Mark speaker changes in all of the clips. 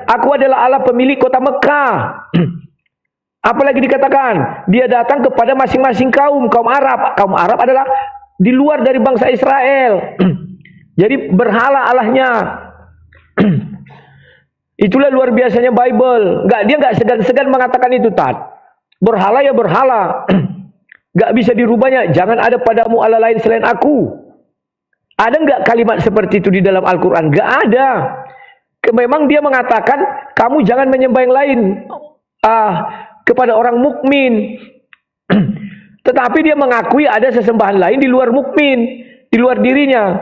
Speaker 1: Aku adalah Allah pemilik kota Mekah. Apalagi dikatakan, dia datang kepada masing-masing kaum Arab. Kaum Arab adalah di luar dari bangsa Israel. Jadi berhala Allahnya. Itulah luar biasanya Bible. Dia nggak segan-segan mengatakan itu, Tat. Berhala ya berhala. Nggak bisa dirubahnya. Jangan ada padamu Allah lain selain aku. Ada nggak kalimat seperti itu di dalam Al-Quran? Nggak ada. Memang dia mengatakan, kamu jangan menyembah yang lain. Kepada orang mukmin. Tetapi dia mengakui ada sesembahan lain di luar mukmin, di luar dirinya,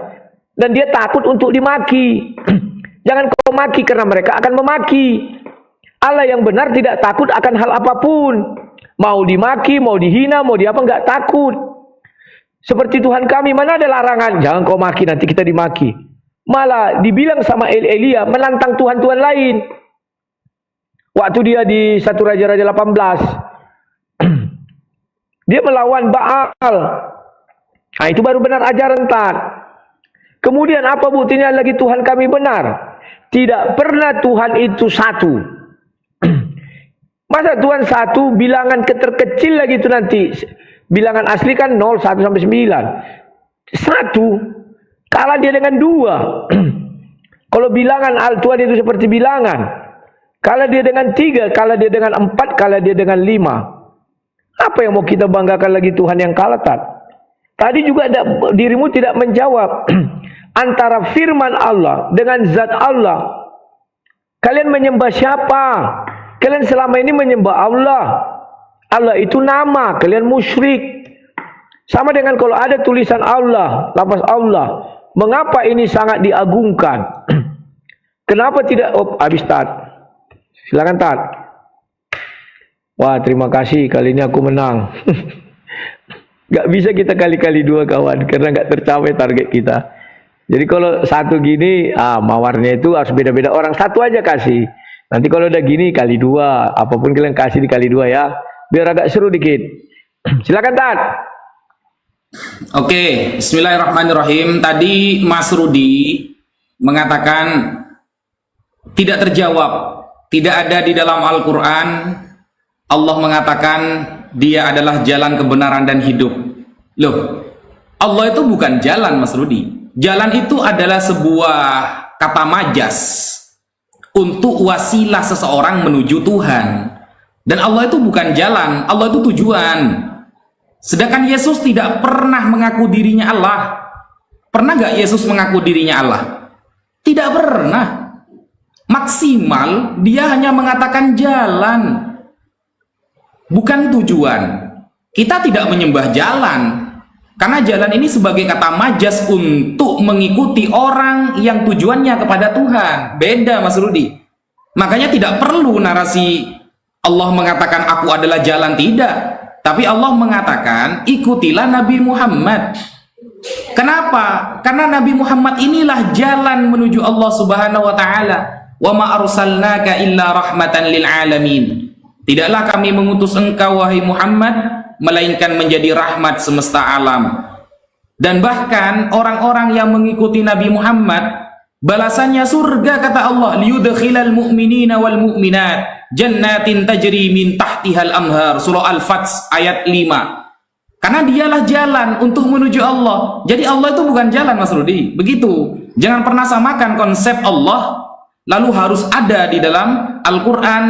Speaker 1: dan dia takut untuk dimaki. Jangan kau maki, karena mereka akan memaki. Allah yang benar tidak takut akan hal apapun. Mau dimaki, mau dihina, mau diapa, nggak takut. Seperti Tuhan kami, mana ada larangan, jangan kau maki, nanti kita dimaki. Malah dibilang sama Elia menantang Tuhan-Tuhan lain. Waktu dia di 1 Raja-Raja 18, dia melawan Baal. Nah, itu baru benar ajaran, Tat. Kemudian apa buktinya lagi Tuhan kami benar? Tidak pernah Tuhan itu satu. Masa Tuhan satu, bilangan terkecil lagi itu nanti. Bilangan asli kan 0, 1 sampai 9. Satu, kalah dia dengan 2. Kalau bilangan Tuhan itu seperti bilangan. Kalah dia dengan 3, kalah dia dengan 4, kalah dia dengan 5. Apa yang mau kita banggakan lagi Tuhan yang kalah, Tat? Tadi juga dirimu tidak menjawab. Antara firman Allah dengan zat Allah, kalian menyembah siapa? Kalian selama ini menyembah Allah. Allah itu nama, kalian musyrik. Sama dengan kalau ada tulisan Allah, lafaz Allah, mengapa ini sangat diagungkan? Kenapa tidak? Habis, Tat. Silakan, Tat. Wah, terima kasih, kali ini aku menang. Gak bisa kita kali-kali 2, kawan, karena gak tercapai target kita. Jadi kalau satu gini, mawarnya itu harus beda-beda orang. Satu aja kasih. Nanti kalau udah gini kali 2, apapun kalian kasih dikali 2 ya, biar agak seru dikit. Silakan, Tat.
Speaker 2: Oke, bismillahirrahmanirrahim. Tadi Mas Rudi mengatakan tidak terjawab. Tidak ada di dalam Al-Quran Allah mengatakan dia adalah jalan kebenaran dan hidup. Loh, Allah itu bukan jalan, Mas Rudi. Jalan itu adalah sebuah kata majas untuk wasilah seseorang menuju Tuhan. Dan Allah itu bukan jalan, Allah itu tujuan. Sedangkan Yesus tidak pernah mengaku dirinya Allah. Pernah gak Yesus mengaku dirinya Allah? Tidak pernah. Maksimal dia hanya mengatakan jalan, bukan tujuan. Kita tidak menyembah jalan, karena jalan ini sebagai kata majas untuk mengikuti orang yang tujuannya kepada Tuhan. Beda, Mas Rudi. Makanya tidak perlu narasi Allah mengatakan aku adalah jalan, tidak. Tapi Allah mengatakan ikutilah Nabi Muhammad. Kenapa? Karena Nabi Muhammad inilah jalan menuju Allah Subhanahu wa Ta'ala. Wa ma arsalnaka illa rahmatan lil alamin. Tidaklah kami mengutus engkau wahai Muhammad melainkan menjadi rahmat semesta alam. Dan bahkan orang-orang yang mengikuti Nabi Muhammad balasannya surga, kata Allah, liyudkhilal mu'minina wal mu'minat jannatin tajri min tahtihal anhar, surah Al-Fath ayat 5. Karena dialah jalan untuk menuju Allah. Jadi Allah itu bukan jalan, Mas Rudi. Begitu. Jangan pernah samakan konsep Allah lalu harus ada di dalam Al-Quran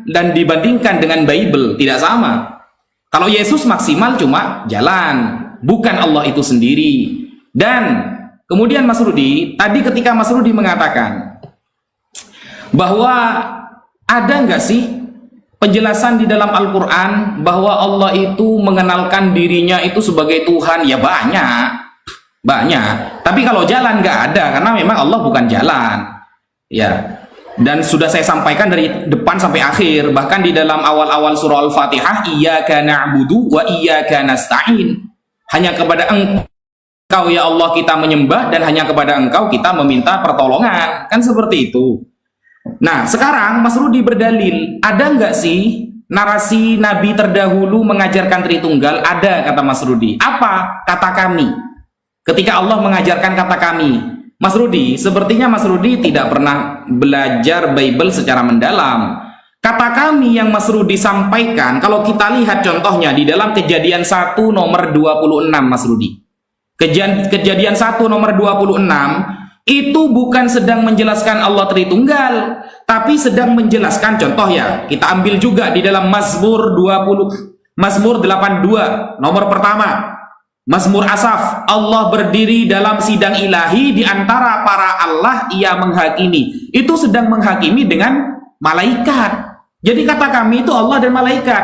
Speaker 2: dan dibandingkan dengan Bible. Tidak sama. Kalau Yesus maksimal cuma jalan, bukan Allah itu sendiri. Dan kemudian Mas Rudi, tadi ketika Mas Rudi mengatakan bahwa ada nggak sih penjelasan di dalam Al-Quran bahwa Allah itu mengenalkan dirinya itu sebagai Tuhan? Ya banyak. Tapi kalau jalan nggak ada, karena memang Allah bukan jalan. Ya, dan sudah saya sampaikan dari depan sampai akhir, bahkan di dalam awal-awal surah Al-Fatihah, iyyaka na'budu wa iyyaka nasta'in. Hanya kepada Engkau ya Allah kita menyembah, dan hanya kepada Engkau kita meminta pertolongan. Kan seperti itu. Nah, sekarang Mas Rudi berdalil, ada nggak sih narasi Nabi terdahulu mengajarkan Tritunggal? Ada, kata Mas Rudi. Apa kata kami? Ketika Allah mengajarkan kata kami, Mas Rudi, sepertinya Mas Rudi tidak pernah belajar Bible secara mendalam. Kata kami yang Mas Rudi sampaikan, kalau kita lihat contohnya di dalam Kejadian 1 nomor 26, Mas Rudi. Kejadian 1 nomor 26 itu bukan sedang menjelaskan Allah Tritunggal, tapi sedang menjelaskan, contoh ya, kita ambil juga di dalam Mazmur 82 nomor pertama. Mazmur Asaf, Allah berdiri dalam sidang ilahi di antara para Allah, ia menghakimi. Itu sedang menghakimi dengan malaikat. Jadi kata kami itu Allah dan malaikat.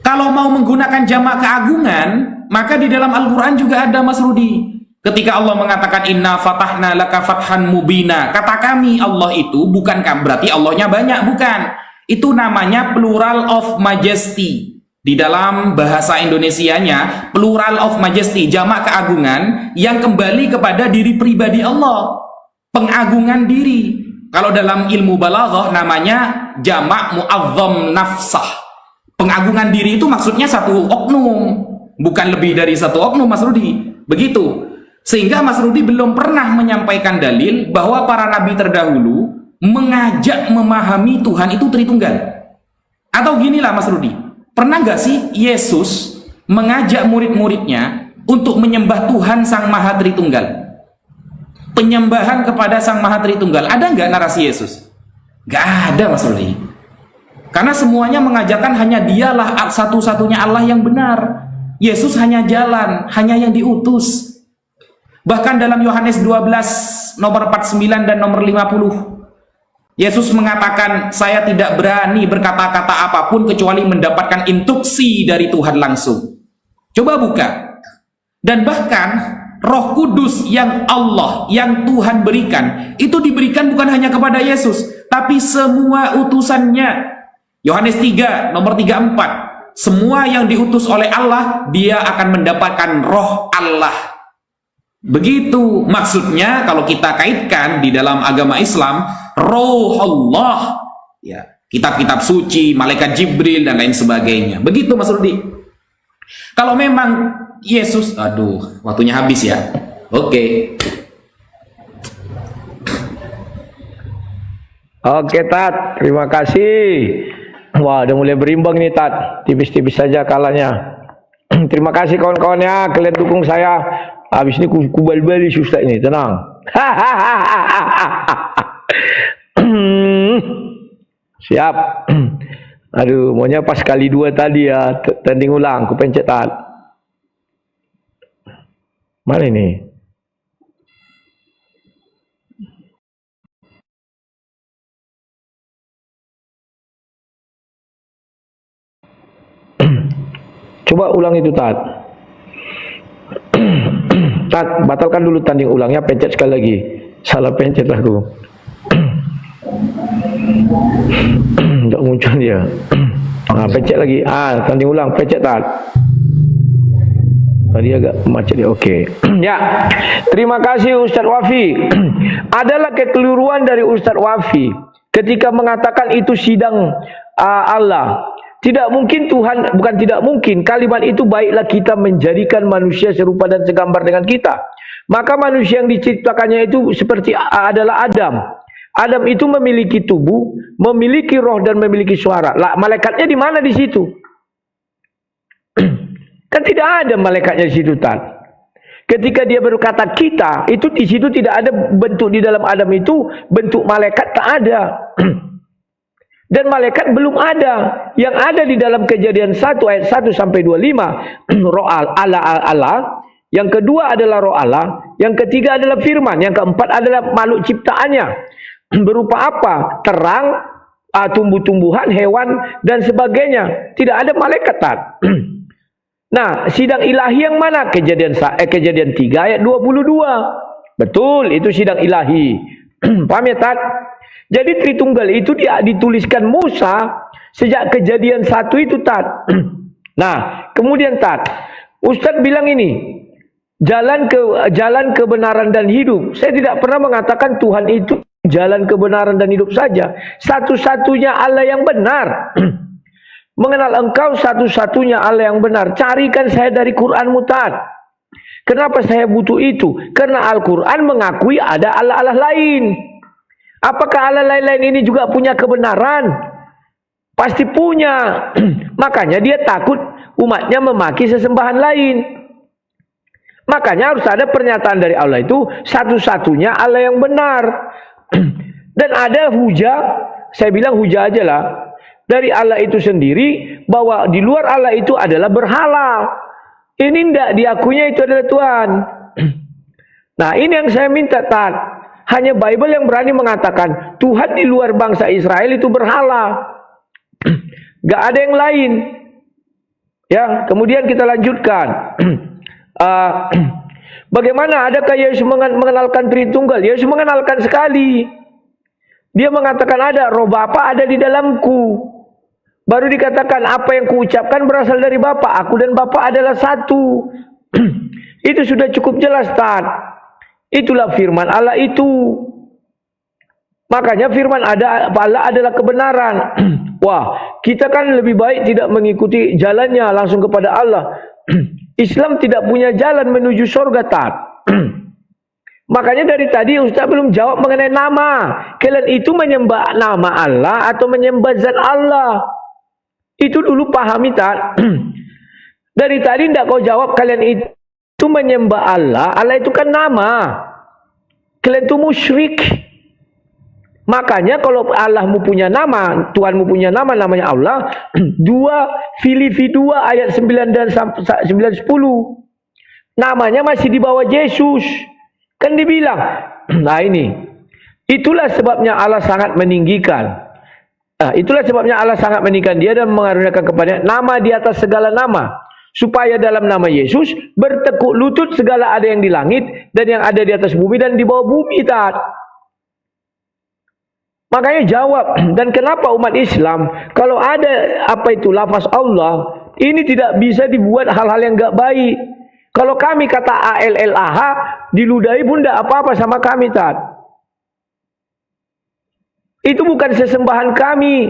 Speaker 2: Kalau mau menggunakan jamak keagungan, maka di dalam Al-Quran juga ada, Mas Rudi. Ketika Allah mengatakan inna fatahna laka fathan mubina, kata kami Allah itu bukan berarti Allahnya banyak, bukan. Itu namanya plural of majesty. Di dalam bahasa Indonesianya, plural of majesty, jamak keagungan yang kembali kepada diri pribadi Allah. Pengagungan diri. Kalau dalam ilmu balaghah namanya jamak mu'azzam nafsah. Pengagungan diri itu maksudnya satu oknum, bukan lebih dari satu oknum, Mas Rudi. Begitu. Sehingga Mas Rudi belum pernah menyampaikan dalil bahwa para nabi terdahulu mengajak memahami Tuhan itu Tritunggal. Atau ginilah Mas Rudi. Pernah nggak sih Yesus mengajak murid-muridnya untuk menyembah Tuhan Sang Maha Tritunggal? Penyembahan kepada Sang Maha Tritunggal. Ada nggak narasi Yesus? Nggak ada, Mas Rudi. Karena semuanya mengajarkan hanya dialah satu-satunya Allah yang benar. Yesus hanya jalan, hanya yang diutus. Bahkan dalam Yohanes 12 nomor 49 dan nomor 50. Yesus mengatakan, saya tidak berani berkata-kata apapun kecuali mendapatkan instruksi dari Tuhan langsung. Coba buka. Dan bahkan Roh Kudus yang Allah, yang Tuhan berikan, itu diberikan bukan hanya kepada Yesus, tapi semua utusannya. Yohanes 3 nomor 34. Semua yang diutus oleh Allah, dia akan mendapatkan Roh Allah. Begitu maksudnya kalau kita kaitkan di dalam agama Islam, Roh Allah, ya, kitab-kitab suci, malaikat Jibril dan lain sebagainya. Begitu Mas Rudi. Kalau memang Yesus, aduh, waktunya habis ya. Oke.
Speaker 1: Oke, Tat, terima kasih. Wah, udah mulai berimbang nih, Tat. Tipis-tipis saja kalahnya. Terima kasih kawan-kawannya, kalian dukung saya. Habis ini kubal-bali Ustaz ini, tenang. Siap. Aduh, maunya pas kali 2 tadi ya, tanding ulang, aku pencet Tat. Mana ini? Coba ulang itu, Tat. Tat, batalkan dulu tanding ulangnya, pencet sekali lagi. Salah pencet aku. Tidak muncul dia. Pencet lagi. Tanding ulang, pencet, Tat. Tadi agak macet dia. Oke. Ya. Terima kasih Ustadz Wafi. Adalah kekeliruan dari Ustadz Wafi ketika mengatakan itu sidang Allah. Tidak mungkin Tuhan, bukan tidak mungkin, kalimat itu baiklah kita menjadikan manusia serupa dan segambar dengan kita. Maka manusia yang diciptakannya itu seperti adalah Adam. Adam itu memiliki tubuh, memiliki roh dan memiliki suara. Lah, malaikatnya di mana di situ? Kan tidak ada malaikatnya di situ, Tan. Ketika dia berkata kita, itu di situ tidak ada bentuk di dalam Adam itu, bentuk malaikat tak ada. Dan malaikat belum ada. Yang ada di dalam Kejadian 1 ayat 1 sampai 25, roh Allah. Yang kedua adalah roh Allah. Yang ketiga adalah firman. Yang keempat adalah makhluk ciptaannya. Berupa apa? Terang, tumbuh-tumbuhan, hewan dan sebagainya. Tidak ada malaikat. Nah, sidang ilahi yang mana? Kejadian 3 ayat 22. Betul, itu sidang ilahi. Paham ya, Tat? Jadi Tritunggal itu dituliskan Musa sejak Kejadian 1 itu, Tat. Nah, kemudian, Tat, Ustadz bilang ini, jalan kebenaran dan hidup. Saya tidak pernah mengatakan Tuhan itu jalan kebenaran dan hidup saja. Satu-satunya Allah yang benar. Mengenal engkau satu-satunya Allah yang benar. Carikan saya dari Quranmu, Tat. Kenapa saya butuh itu? Karena Al-Quran mengakui ada Allah-Allah lain. Apakah Allah lain-lain ini juga punya kebenaran? Pasti punya. Makanya dia takut umatnya memaki sesembahan lain. Makanya harus ada pernyataan dari Allah itu satu-satunya Allah yang benar. Dan ada hujah, saya bilang hujah aja lah, dari Allah itu sendiri bahwa di luar Allah itu adalah berhala. Ini tidak diakuinya itu adalah Tuhan. Nah ini yang saya minta Tat. Hanya Bible yang berani mengatakan Tuhan di luar bangsa Israel itu berhala. Gak ada yang lain. Ya, kemudian kita lanjutkan. Bagaimana adakah Yesus mengenalkan Tritunggal? Yesus mengenalkan sekali. Dia mengatakan ada roh Bapa ada di dalamku. Baru dikatakan apa yang kuucapkan berasal dari Bapa. Aku dan Bapa adalah satu. Itu sudah cukup jelas, Tat. Itulah firman Allah itu. Makanya firman Allah adalah kebenaran. Wah, kita kan lebih baik tidak mengikuti jalannya langsung kepada Allah. Islam tidak punya jalan menuju surga, Tat. Makanya dari tadi Ustaz belum jawab mengenai nama. Kalian itu menyembah nama Allah atau menyembah zat Allah? Itu dulu pahami, Tat. Dari tadi tidak kau jawab kalian itu menyembah Allah. Allah itu kan nama. Kalian itu musyrik. Makanya kalau Allahmu punya nama, Tuhanmu punya nama, namanya Allah. 2 Filipi 2 ayat 9 dan 9-10. Namanya masih di bawah Yesus. Kan dibilang. Nah ini. Itulah sebabnya Allah sangat meninggikan. Itulah sebabnya Allah sangat meninggikan dia dan mengaruniakan kepadanya nama di atas segala nama. Supaya dalam nama Yesus bertekuk lutut segala ada yang di langit dan yang ada di atas bumi dan di bawah bumi, Tat. Makanya jawab. Dan kenapa umat Islam kalau ada apa itu lafaz Allah ini tidak bisa dibuat hal-hal yang enggak baik. Kalau kami kata ALLAH diludahi pun tidak apa-apa sama kami, Tat. Itu bukan sesembahan kami.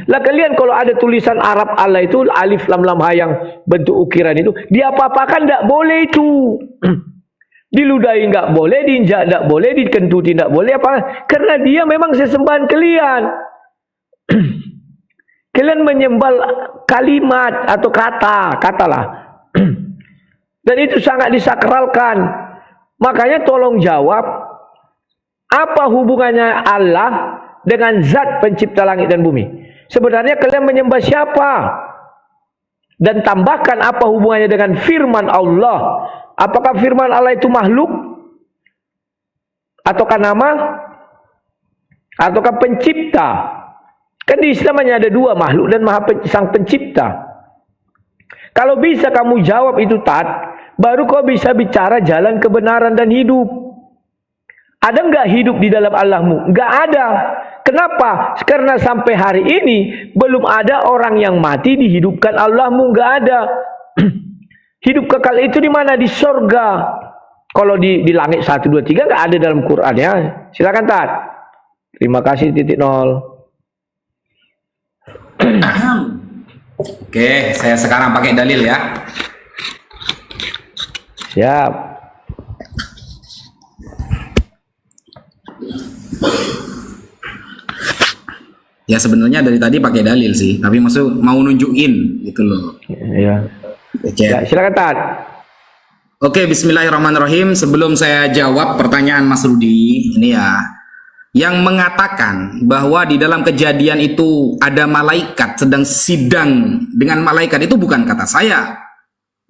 Speaker 1: Lah kalian kalau ada tulisan Arab Allah itu alif lam lam ha yang bentuk ukiran itu, dia apa-apakan tidak boleh itu. Diludahi enggak boleh, diinjak enggak boleh, dikentuti enggak boleh apa? Karena dia memang sesembahan kalian. Kalian menyembah kalimat atau katalah. Dan itu sangat disakralkan. Makanya tolong jawab apa hubungannya Allah dengan zat pencipta langit dan bumi? Sebenarnya kalian menyembah siapa? Dan tambahkan apa hubungannya dengan firman Allah? Apakah firman Allah itu makhluk? Ataukah nama? Ataukah pencipta? Kan di Islam hanya ada 2, makhluk dan sang pencipta. Kalau bisa kamu jawab itu, Tat, baru kau bisa bicara jalan kebenaran dan hidup. Ada enggak hidup di dalam Allahmu? Enggak ada. Kenapa? Karena sampai hari ini belum ada orang yang mati dihidupkan Allahmu, enggak ada. Hidup kekal itu di mana? Di surga. Kalau di langit 1 2 3 enggak ada dalam Quran ya. Silakan, Tat. Terima kasih titik nol.
Speaker 2: Oke, saya sekarang pakai dalil ya.
Speaker 1: Siap.
Speaker 2: Ya sebenarnya dari tadi pakai dalil sih, tapi maksud mau nunjukin gitu loh.
Speaker 1: Ya.
Speaker 2: Oke.
Speaker 1: Ya, silakan, Tat.
Speaker 2: Oke, bismillahirrahmanirrahim. Sebelum saya jawab pertanyaan Mas Rudi, ini ya, yang mengatakan bahwa di dalam kejadian itu ada malaikat sedang sidang dengan malaikat itu bukan kata saya,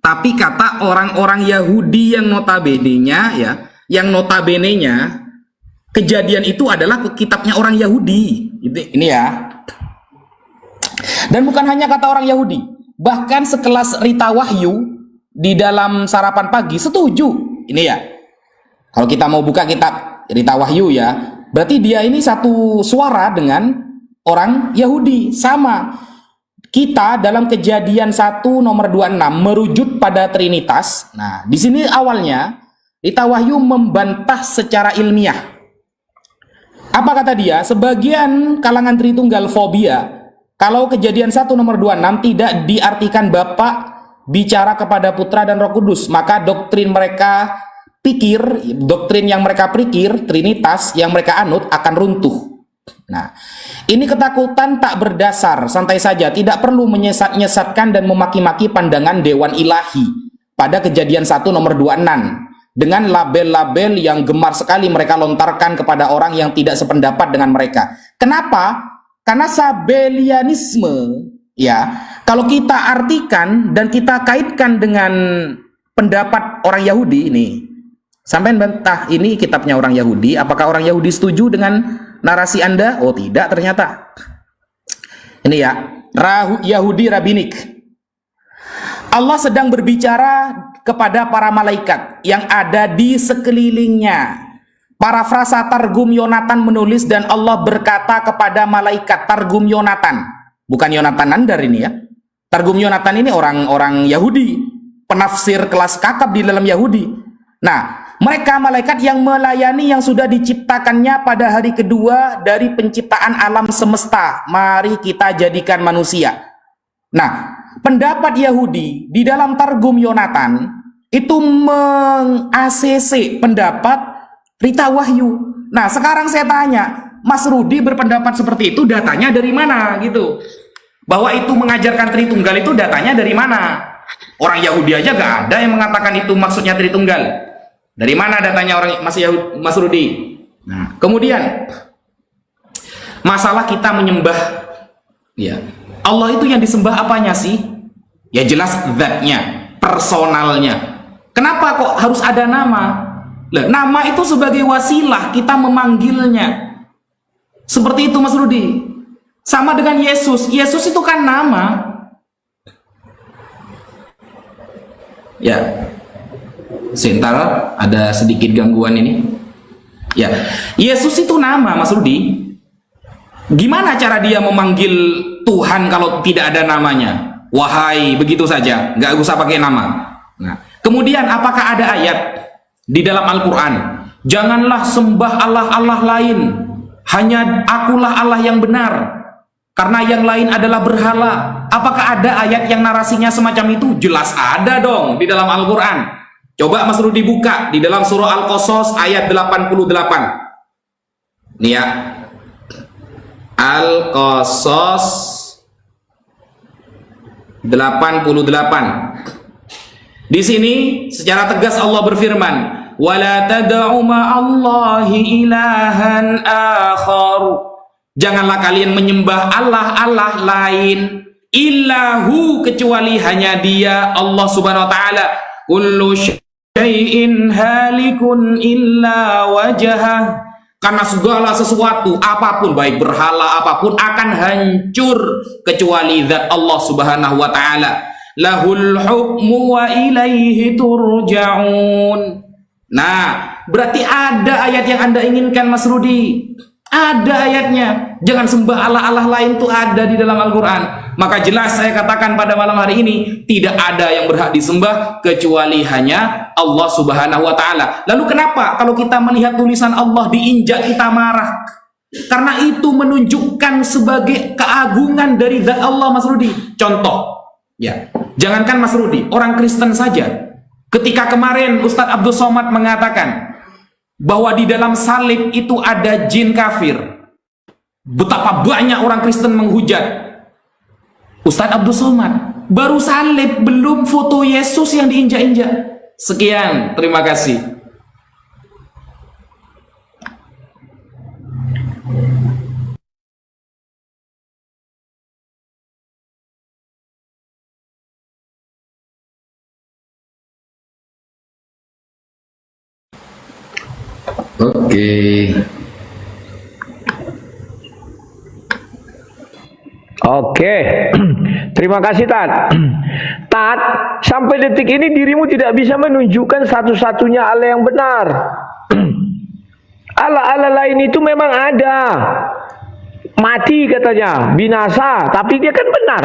Speaker 2: tapi kata orang-orang Yahudi yang notabene-nya ya, yang notabene-nya kejadian itu adalah kitabnya orang Yahudi. Ini ya. Dan bukan hanya kata orang Yahudi, bahkan sekelas Rita Wahyu di dalam sarapan pagi setuju. Ini ya. Kalau kita mau buka kitab Rita Wahyu ya, berarti dia ini satu suara dengan orang Yahudi. Sama. Kita dalam Kejadian 1 nomor 26 merujuk pada Trinitas. Nah, di sini awalnya Rita Wahyu membantah secara ilmiah. Apa kata dia? Sebagian kalangan Tritunggal fobia kalau Kejadian 1 nomor 26 tidak diartikan Bapa bicara kepada Putra dan Roh Kudus, maka doktrin yang mereka pikir, Trinitas yang mereka anut akan runtuh. Nah, ini ketakutan tak berdasar, santai saja, tidak perlu menyesat-nyesatkan dan memaki-maki pandangan Dewan Ilahi pada Kejadian 1 nomor 26 dengan label-label yang gemar sekali mereka lontarkan kepada orang yang tidak sependapat dengan mereka. Kenapa? Karena Sabelianisme, ya, kalau kita artikan dan kita kaitkan dengan pendapat orang Yahudi ini, sampai bantah ini kitabnya orang Yahudi, apakah orang Yahudi setuju dengan narasi Anda? Oh tidak, ternyata. Ini ya, Yahudi Rabbinik. Allah sedang berbicara kepada para malaikat yang ada di sekelilingnya. Parafrasa Targum Yonatan menulis, dan Allah berkata kepada malaikat. Targum Yonatan, bukan Yonatan Nandar ini ya. Targum Yonatan ini orang-orang Yahudi, penafsir kelas kakap di dalam Yahudi. Nah, mereka malaikat yang melayani yang sudah diciptakannya pada hari kedua dari penciptaan alam semesta. Mari kita jadikan manusia. Nah, pendapat Yahudi di dalam Targum Yonatan itu meng-ACC pendapat Rita Wahyu. Nah, sekarang saya tanya, Mas Rudi berpendapat seperti itu, datanya dari mana gitu? Bahwa itu mengajarkan Tritunggal itu datanya dari mana? Orang Yahudi aja gak ada yang mengatakan itu maksudnya Tritunggal. Dari mana datanya orang Mas Rudi? Nah, kemudian masalah kita menyembah, ya, Allah itu yang disembah apanya sih? Ya jelas zatnya, personalnya. Kenapa kok harus ada nama? Lah, nama itu sebagai wasilah kita memanggilnya. Seperti itu Mas Rudi. Sama dengan Yesus. Yesus itu kan nama. Ya. Sebentar, ada sedikit gangguan ini. Ya. Yesus itu nama, Mas Rudi. Gimana cara dia memanggil Tuhan kalau tidak ada namanya? Wahai, begitu saja, nggak usah pakai nama. Nah, kemudian apakah ada ayat di dalam Al-Quran, janganlah sembah Allah-Allah lain, hanya akulah Allah yang benar, karena yang lain adalah berhala? Apakah ada ayat yang narasinya semacam itu? Jelas ada dong di dalam Al-Quran. Coba Mas Rudi buka di dalam surah Al-Qasas ayat 88. Nih ya, Al-Qasas 88. Di sini secara tegas Allah berfirman, wala tad'u ma'allahi ilahan akhar. Janganlah kalian menyembah Allah lain, illahu, kecuali hanya Dia, Allah Subhanahu wa taala. Kullu syai'in halikun illa wajhah. Karena segala sesuatu, apapun, baik berhala apapun, akan hancur kecuali zat Allah Subhanahu wa taala. Lahul hukmu wa ilaihi turja'un. Nah, berarti ada ayat yang Anda inginkan, Mas Rudi. Ada ayatnya. Jangan sembah Allah-Allah lain, tuh ada di dalam Al-Quran. Maka jelas saya katakan pada malam hari ini, tidak ada yang berhak disembah kecuali hanya Allah Subhanahu wa taala. Lalu kenapa kalau kita melihat tulisan Allah diinjak kita marah? Karena itu menunjukkan sebagai keagungan dari zat Allah, Mas Rudi. Contoh, ya, jangankan Mas Rudi, orang Kristen saja. Ketika kemarin Ustadz Abdul Somad mengatakan bahwa di dalam salib itu ada jin kafir, betapa banyak orang Kristen menghujat Ustadz Abdul Somad. Baru salib, belum foto Yesus yang diinjak-injak. Sekian, terima kasih. Oke.
Speaker 1: Oke, terima kasih Tat. Tat, sampai detik ini dirimu tidak bisa menunjukkan satu-satunya Allah yang benar. Allah-Allah lain itu memang ada, mati katanya, binasa, tapi dia kan benar.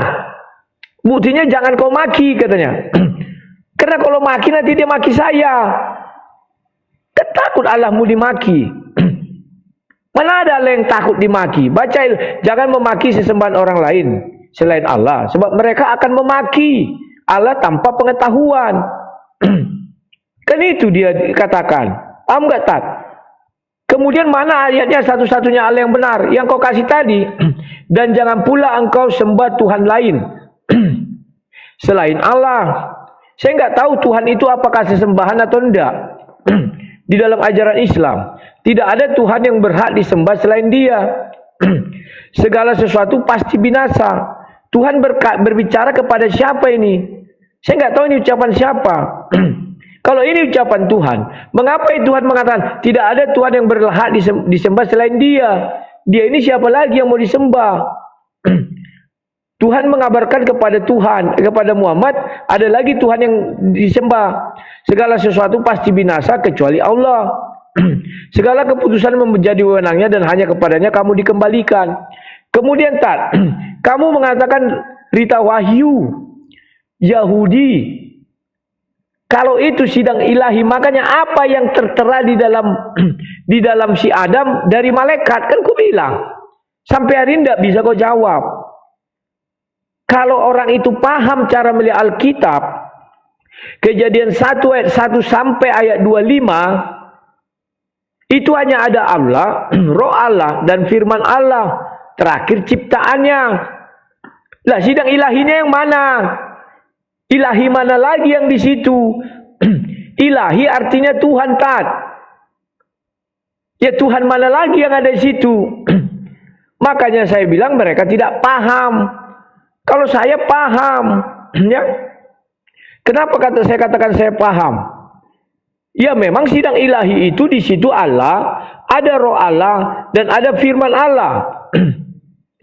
Speaker 1: Buktinya jangan kau maki katanya. Karena kalau maki nanti dia maki saya. Ketakut Allahmu dimaki. Mana ada Allah yang takut dimaki? Baca, jangan memaki sesembahan orang lain selain Allah, sebab mereka akan memaki Allah tanpa pengetahuan. Kan itu dia katakan. Paham nggak, Tat? Kemudian mana ayatnya satu-satunya Allah yang benar? Yang kau kasih tadi. Dan jangan pula engkau sembah Tuhan lain selain Allah. Saya nggak tahu Tuhan itu apakah sesembahan atau enggak. Di dalam ajaran Islam tidak ada Tuhan yang berhak disembah selain Dia. Segala sesuatu pasti binasa. Tuhan berbicara kepada siapa ini? Saya nggak tahu ini ucapan siapa. Kalau ini ucapan Tuhan, mengapa Tuhan mengatakan tidak ada Tuhan yang berhak disembah selain Dia? Dia ini siapa lagi yang mau disembah? Tuhan mengabarkan kepada Muhammad, ada lagi Tuhan yang disembah. Segala sesuatu pasti binasa kecuali Allah. Segala keputusan menjadi wewenangnya dan hanya kepadanya kamu dikembalikan. Kemudian kamu mengatakan Rita Wahyu Yahudi. Kalau itu sidang ilahi, makanya apa yang tertera di dalam si Adam dari malaikat, kan ku bilang. Sampai hari ini tidak bisa kau jawab. Kalau orang itu paham cara melihat Alkitab, Kejadian 1 ayat 1 sampai ayat 25, itu hanya ada Allah, roh Allah, dan firman Allah. Terakhir ciptaannya. Lah sidang ilahinya yang mana? Ilahi mana lagi yang di situ? Ilahi artinya Tuhan, Tat. Ya Tuhan mana lagi yang ada di situ? Makanya saya bilang mereka tidak paham. Kalau saya paham, ya. Kenapa saya katakan saya paham? Ya memang sidang ilahi itu di situ Allah, ada roh Allah dan ada firman Allah.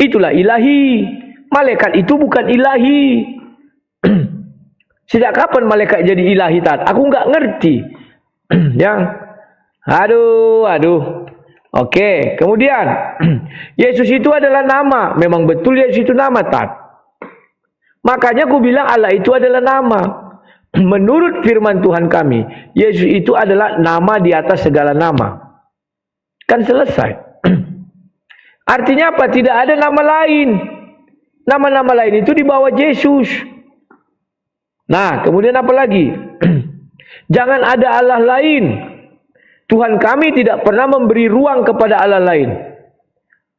Speaker 1: Itulah ilahi. Malaikat itu bukan ilahi. Sejak kapan malaikat jadi ilahi, Tat? Aku nggak ngerti. Ya. Aduh. Oke, kemudian Yesus itu adalah nama. Memang betul Yesus itu nama, Tat. Makanya aku bilang Allah itu adalah nama. Menurut firman Tuhan kami, Yesus itu adalah nama di atas segala nama. Kan selesai. Artinya apa? Tidak ada nama lain. Nama-nama lain itu di bawah Yesus. Nah, kemudian apa lagi? Jangan ada Allah lain. Tuhan kami tidak pernah memberi ruang kepada Allah lain.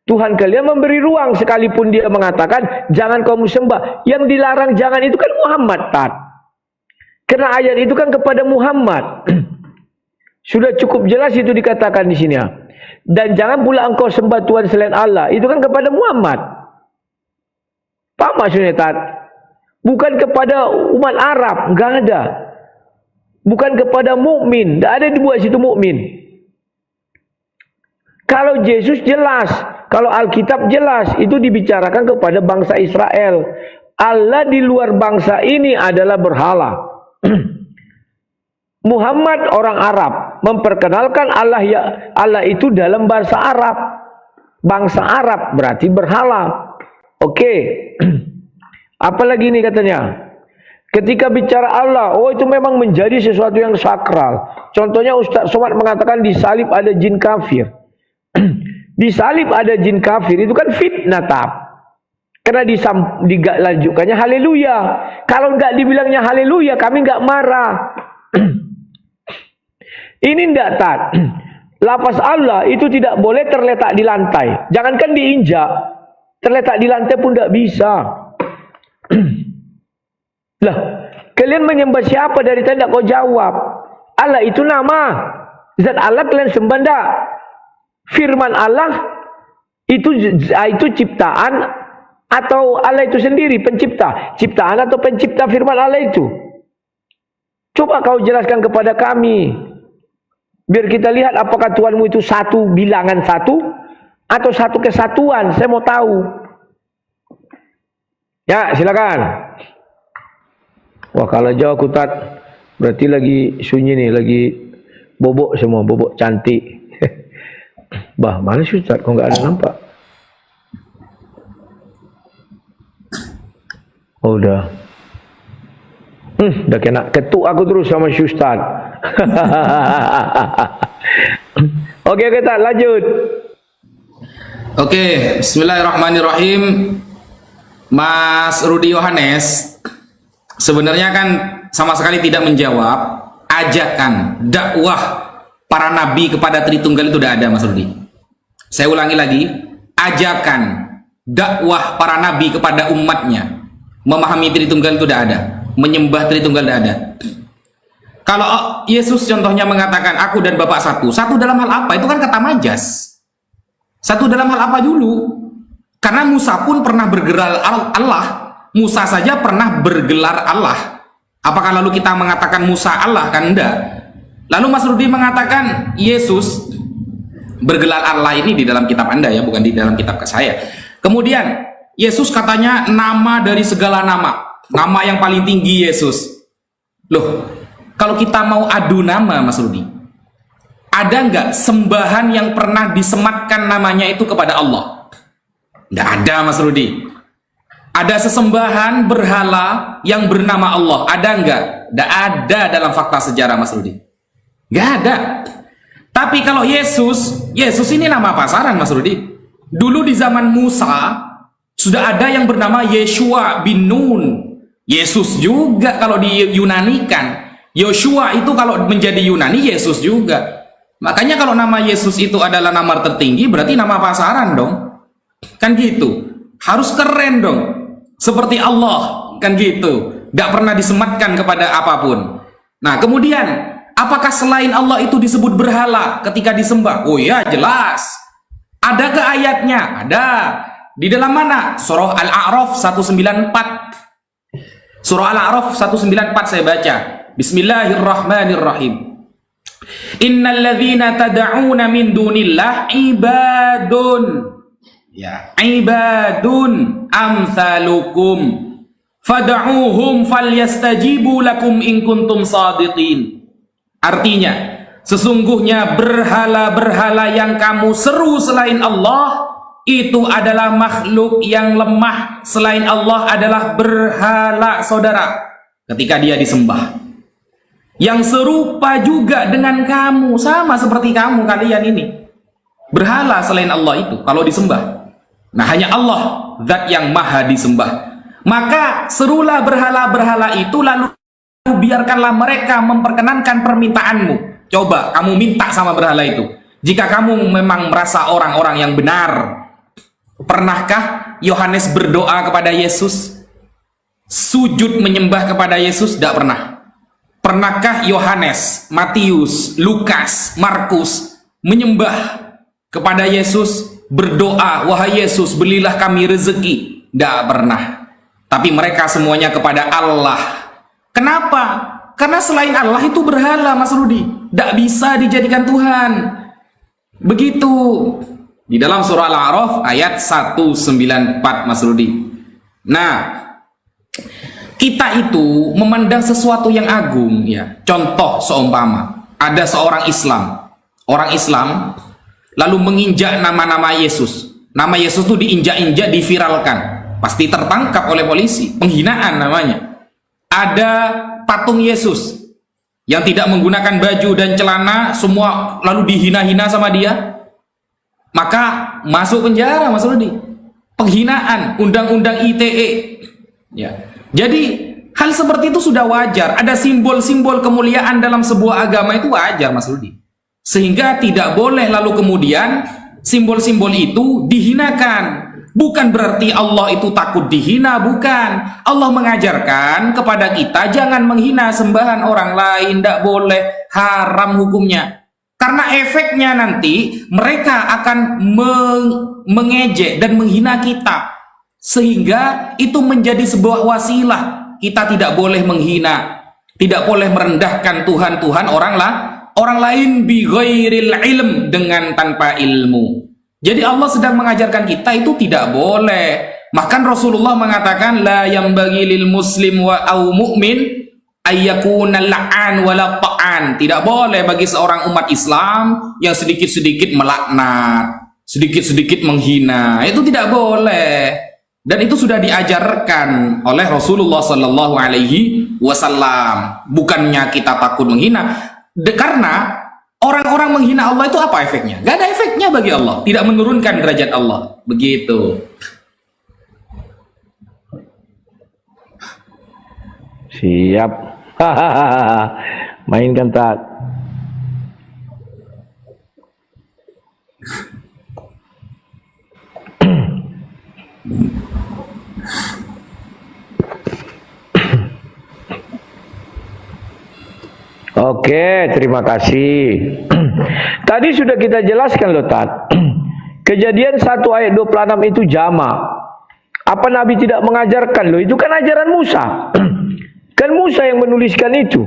Speaker 1: Tuhan kalian memberi ruang, sekalipun dia mengatakan jangan kamu sembah. Yang dilarang jangan itu kan Muhammad, Tat. Karena ayat itu kan kepada Muhammad. Sudah cukup jelas itu dikatakan di sini. Dan jangan pula engkau sembah Tuhan selain Allah. Itu kan kepada Muhammad. Apa maksudnya, Tat? Bukan kepada umat Arab, enggak ada. Bukan kepada mukmin, enggak ada dibuat situ mukmin. Kalau Yesus jelas, kalau Alkitab jelas, itu dibicarakan kepada bangsa Israel. Allah di luar bangsa ini adalah berhala. Muhammad orang Arab memperkenalkan Allah itu dalam bahasa Arab. Bangsa Arab berarti berhala. Oke. Apalagi ini katanya? Ketika bicara Allah, oh itu memang menjadi sesuatu yang sakral. Contohnya Ustaz Somad mengatakan di salib ada jin kafir. Di salib ada jin kafir, itu kan fitnah, Tab. Karena dilanjutkannya haleluya. Kalau nggak dibilangnya haleluya, kami nggak marah. Ini nggak, Tat. Lafaz Allah itu tidak boleh terletak di lantai. Jangankan diinjak, terletak di lantai pun nggak bisa. Lah, kalian menyembah siapa dari tanda kau jawab? Allah itu nama. Zat Allah kalian sembah enggak? Firman Allah itu ciptaan atau Allah itu sendiri pencipta? Ciptaan atau pencipta firman Allah itu? Coba kau jelaskan kepada kami. Biar kita lihat apakah Tuhanmu itu satu bilangan satu atau satu kesatuan. Saya mau tahu. Ya, silakan. Wah, kalau jauh aku, Tat, berarti lagi sunyi nih, lagi bobok semua, bobok cantik. Bah, mana sih, Tat? Kok nggak ada nampak? Oh, udah. Udah kena ketuk aku terus sama si Ustaz. Oke, Tat, lanjut.
Speaker 2: Oke, bismillahirrahmanirrahim. Mas Rudi Yohanes, sebenarnya kan sama sekali tidak menjawab ajakan dakwah para nabi kepada Tritunggal itu tidak ada, Mas Rudi. Saya ulangi lagi, ajakan dakwah para nabi kepada umatnya memahami Tritunggal itu tidak ada, menyembah Tritunggal tidak ada. Kalau Yesus contohnya mengatakan aku dan Bapa satu, satu dalam hal apa? Itu kan kata majas. Satu dalam hal apa dulu? Karena Musa pun pernah bergelar Allah. Musa saja pernah bergelar Allah. Apakah lalu kita mengatakan Musa Allah? Kan enggak. Lalu Mas Rudi mengatakan Yesus bergelar Allah ini di dalam kitab Anda ya, bukan di dalam kitab saya. Kemudian Yesus katanya nama dari segala nama. Nama yang paling tinggi Yesus. Loh, kalau kita mau adu nama, Mas Rudi, ada nggak sembahan yang pernah disematkan namanya itu kepada Allah? Nggak ada, Mas Rudi. Ada sesembahan berhala yang bernama Allah, ada nggak? Nggak ada dalam fakta sejarah, Mas Rudi. Nggak ada. Tapi kalau Yesus ini nama pasaran, Mas Rudi. Dulu di zaman Musa sudah ada yang bernama Yeshua bin Nun. Yesus juga kalau diyunanikan. Yoshua itu kalau menjadi Yunani Yesus juga. Makanya kalau nama Yesus itu adalah nama tertinggi, berarti nama pasaran dong. Kan gitu. Harus keren dong. Seperti Allah, kan gitu. Gak pernah disematkan kepada apapun. Nah, kemudian apakah selain Allah itu disebut berhala ketika disembah? Oh ya, jelas. Ada ke ayatnya? Ada. Di dalam mana? Surah Al-A'raf 194. Surah Al-A'raf 194 saya baca. Bismillahirrahmanirrahim. Innal ladzina tad'una min dunillah ibadun. Ya, ibadun amsalukum fad'uhum falyastajibu lakum in kuntum shadiqin. Artinya, sesungguhnya berhala-berhala yang kamu seru selain Allah itu adalah makhluk yang lemah. Selain Allah adalah berhala, saudara, ketika dia disembah. Yang serupa juga dengan kamu, sama seperti kamu kalian ini. Berhala selain Allah itu kalau disembah. Nah, hanya Allah zat yang maha disembah. Maka serulah berhala-berhala itu, lalu biarkanlah mereka memperkenankan permintaanmu. Coba kamu minta sama berhala itu. Jika kamu memang merasa orang-orang yang benar. Pernahkah Yohanes berdoa kepada Yesus? Sujud menyembah kepada Yesus? Tidak pernah. Pernahkah Yohanes, Matius, Lukas, Markus menyembah kepada Yesus? Berdoa, wahai Yesus belilah kami rezeki? Tidak pernah. Tapi mereka semuanya kepada Allah. Kenapa? Karena selain Allah itu berhala, Mas Rudi. Tidak bisa dijadikan Tuhan. Begitu. Di dalam surah Al-A'raf ayat 194, Mas Rudi. Nah, kita itu memandang sesuatu yang agung ya. Contoh seumpama ada seorang Islam. Orang Islam lalu menginjak nama-nama Yesus. Nama Yesus itu diinjak-injak, diviralkan. Pasti tertangkap oleh polisi. Penghinaan namanya. Ada patung Yesus yang tidak menggunakan baju dan celana, semua lalu dihina-hina sama dia. Maka masuk penjara, Mas Rudi. Penghinaan, undang-undang ITE. Ya. Jadi hal seperti itu sudah wajar. Ada simbol-simbol kemuliaan dalam sebuah agama itu wajar, Mas Rudi. Sehingga tidak boleh lalu kemudian simbol-simbol itu dihinakan. Bukan berarti Allah itu takut dihina, bukan. Allah mengajarkan kepada kita jangan menghina sembahan orang lain, tidak boleh, haram hukumnya. Karena efeknya nanti mereka akan mengejek dan menghina kita. Sehingga itu menjadi sebuah wasilah. Kita tidak boleh menghina, tidak boleh merendahkan Tuhan-Tuhan orang lain bi ghairil ilm, dengan tanpa ilmu. Jadi Allah sedang mengajarkan kita itu tidak boleh. Bahkan Rasulullah mengatakan la yambaghi lil muslim wa au mu'min ayyakuna la'an wa la ta'an. Tidak boleh bagi seorang umat Islam yang sedikit-sedikit melaknat, sedikit-sedikit menghina. Itu tidak boleh. Dan itu sudah diajarkan oleh Rasulullah Sallallahu Alaihi Wasallam. Bukannya kita takut menghina, karena orang-orang menghina Allah itu apa efeknya? Gak ada efeknya bagi Allah, tidak menurunkan derajat Allah. Begitu.
Speaker 1: Siap. Mainkan tak. Oke, terima kasih. Tadi sudah kita jelaskan loh, Tat. Kejadian 1 ayat 26 itu jamak. Apa Nabi tidak mengajarkan loh? Itu kan ajaran Musa. Kan Musa yang menuliskan itu.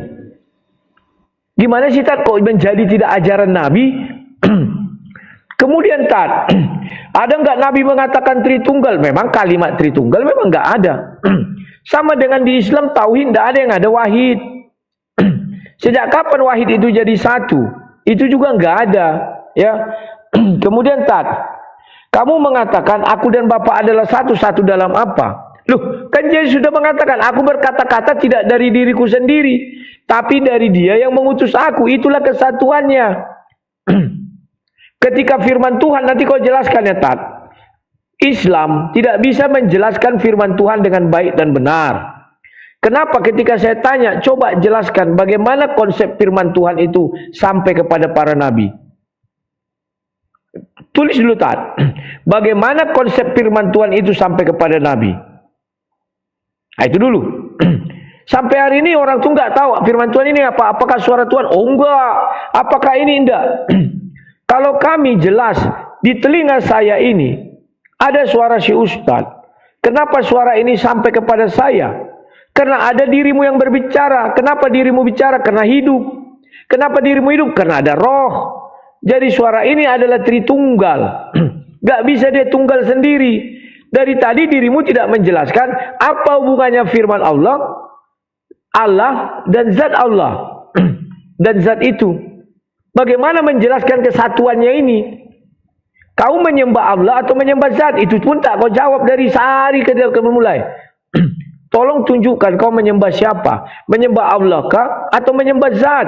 Speaker 1: Gimana sih, Tat, kok menjadi tidak ajaran Nabi? Kemudian, Tat, ada nggak Nabi mengatakan Tritunggal? Memang kalimat Tritunggal memang nggak ada. Sama dengan di Islam tauhid, nggak ada yang ada wahid. Sejak kapan wahid itu jadi satu? Itu juga nggak ada, ya. Kemudian, Tat, kamu mengatakan aku dan Bapa adalah satu dalam apa? Loh, kan Yesus sudah mengatakan, aku berkata-kata tidak dari diriku sendiri, tapi dari Dia yang mengutus aku. Itulah kesatuannya. Ketika firman Tuhan, nanti kau jelaskan ya, Tat. Islam tidak bisa menjelaskan firman Tuhan dengan baik dan benar. Kenapa ketika saya tanya, coba jelaskan bagaimana konsep firman Tuhan itu sampai kepada para nabi. Tulis dulu, Tat. Bagaimana konsep firman Tuhan itu sampai kepada nabi. Nah, itu dulu. Sampai hari ini orang tuh nggak tahu firman Tuhan ini apa. Apakah suara Tuhan? Oh enggak. Apakah ini enggak? Kalau kami jelas di telinga saya ini ada suara si Ustadz. Kenapa suara ini sampai kepada saya? Karena ada dirimu yang berbicara. Kenapa dirimu bicara? Karena hidup. Kenapa dirimu hidup? Karena ada roh. Jadi suara ini adalah Tritunggal. Gak bisa dia tunggal sendiri. Dari tadi dirimu tidak menjelaskan apa hubungannya firman Allah, Allah dan zat Allah. Dan zat itu. Bagaimana menjelaskan kesatuannya ini? Kau menyembah Allah atau menyembah zat? Itu pun tak kau jawab dari sehari ketika memulai. Tolong tunjukkan kau menyembah siapa? Menyembah Allah kah? Atau menyembah zat?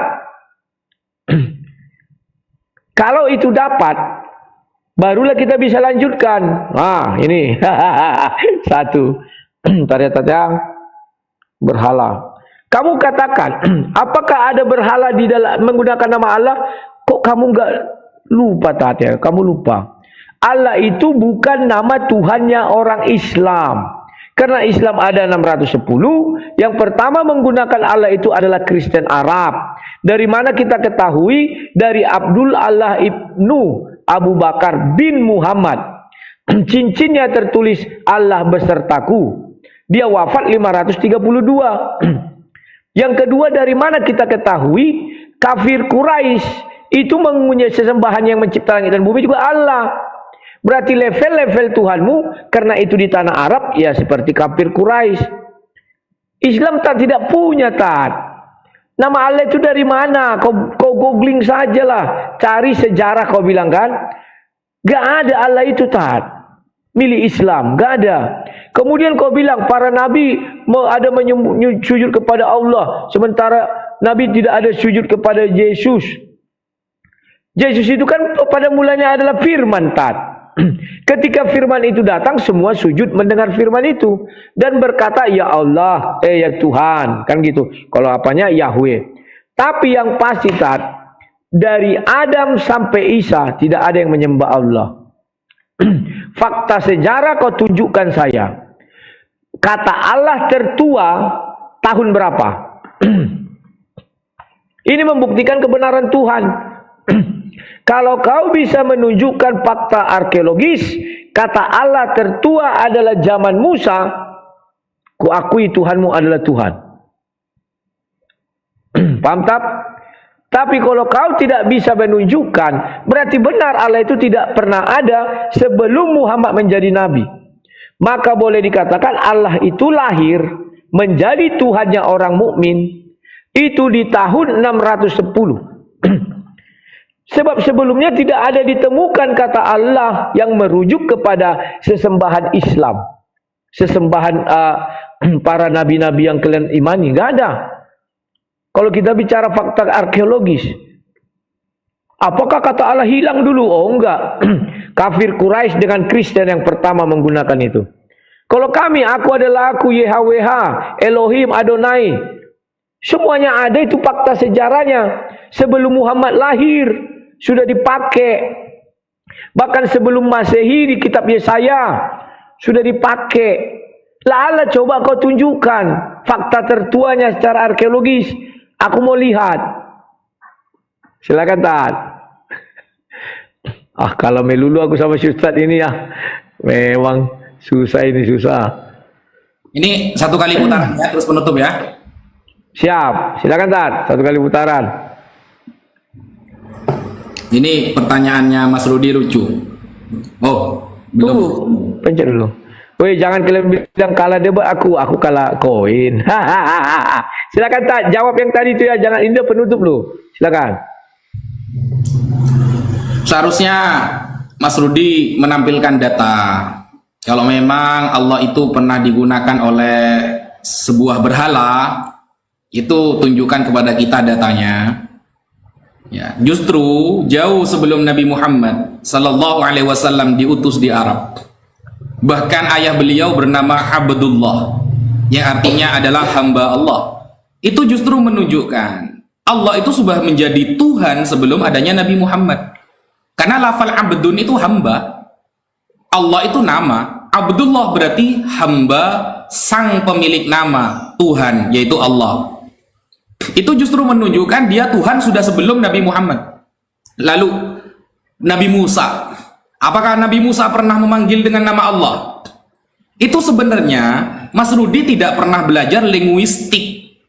Speaker 1: Kalau itu dapat, barulah kita bisa lanjutkan. Nah, ini. Satu. Tariat-tariat berhala. Kamu katakan, apakah ada berhala di dalam menggunakan nama Allah? Kok kamu enggak lupa, Tat, ya? Kamu lupa. Allah itu bukan nama Tuhannya orang Islam. Karena Islam ada 610, yang pertama menggunakan Allah itu adalah Kristen Arab. Dari mana kita ketahui? Dari Abdul Allah ibnu Abu Bakar bin Muhammad. Cincinnya tertulis Allah besertaku. Dia wafat 532. Yang kedua, dari mana kita ketahui? Kafir Quraisy itu mempunyai sesembahan yang mencipta langit dan bumi juga Allah. Berarti level-level Tuhanmu, karena itu di tanah Arab, ya seperti kafir Quraisy. Islam tidak punya, Tat. Nama Allah itu dari mana? Kau googling sajalah. Cari sejarah kau bilang kan. Gak ada Allah itu, Tat. Milik Islam, gak ada. Kemudian kau bilang para nabi ada sujud kepada Allah. Sementara nabi tidak ada sujud kepada Yesus. Yesus itu kan pada mulanya adalah firman, Tat. Ketika firman itu datang, semua sujud mendengar firman itu dan berkata, ya Allah, ya Tuhan, kan gitu. Kalau apanya Yahweh. Tapi yang pasti, Tat, dari Adam sampai Isa tidak ada yang menyembah Allah. Fakta sejarah kau tunjukkan saya. Kata Allah tertua tahun berapa? Ini membuktikan kebenaran Tuhan. Kalau kau bisa menunjukkan fakta arkeologis, kata Allah tertua adalah zaman Musa, kuakui Tuhanmu adalah Tuhan. Paham, tak? Tapi kalau kau tidak bisa menunjukkan, berarti benar Allah itu tidak pernah ada sebelum Muhammad menjadi nabi. Maka boleh dikatakan Allah itu lahir menjadi Tuhannya orang mukmin itu di tahun 610. Sebab sebelumnya tidak ada ditemukan kata Allah yang merujuk kepada sesembahan Islam. Sesembahan para nabi-nabi yang kalian imani. Tidak ada. Kalau kita bicara fakta arkeologis. Apakah kata Allah hilang dulu? Oh enggak. Kafir Quraisy dengan Kristen yang pertama menggunakan itu. Kalau kami, aku adalah aku, YHWH, Elohim, Adonai. Semuanya ada, itu fakta sejarahnya. Sebelum Muhammad lahir sudah dipakai. Bahkan sebelum Masehi di kitab Yesaya sudah dipakai. Lala coba kau tunjukkan fakta tertuanya secara arkeologis. Aku mau lihat. Silakan Tat. Kalau melulu aku sama si Ustaz ini ya. Memang susah ini, susah.
Speaker 2: Ini 1 kali putaran ya, terus penutup ya.
Speaker 1: Siap, silakan Tat, 1 kali putaran.
Speaker 2: Ini pertanyaannya Mas Rudi lucu. Oh, belum.
Speaker 1: Pencet dulu. Woi, jangan kalian bilang kalah debat aku kalah koin. Silakan Tat, jawab yang tadi itu ya, jangan ini penutup lu. Silakan.
Speaker 2: Seharusnya Mas Rudi menampilkan data. Kalau memang Allah itu pernah digunakan oleh sebuah berhala, itu tunjukkan kepada kita datanya. Ya, justru jauh sebelum Nabi Muhammad sallallahu alaihi wasallam diutus di Arab. Bahkan ayah beliau bernama Abdullah, yang artinya adalah hamba Allah. Itu justru menunjukkan Allah itu sudah menjadi Tuhan sebelum adanya Nabi Muhammad. Karena lafal abdun itu hamba, Allah itu nama, Abdullah berarti hamba sang pemilik nama, Tuhan, yaitu Allah. Itu justru menunjukkan dia Tuhan sudah sebelum Nabi Muhammad. Lalu Nabi Musa, apakah Nabi Musa pernah memanggil dengan nama Allah? Itu sebenarnya Mas Rudi tidak pernah belajar linguistik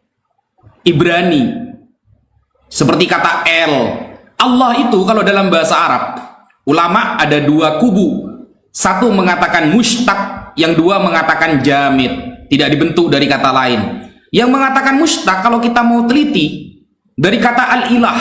Speaker 2: Ibrani, seperti kata El. Allah itu kalau dalam bahasa Arab, ulama ada 2 kubu. Satu mengatakan mushtaq, yang 2 mengatakan jamid, tidak dibentuk dari kata lain. Yang mengatakan mushtaq, kalau kita mau teliti, dari kata al-ilah,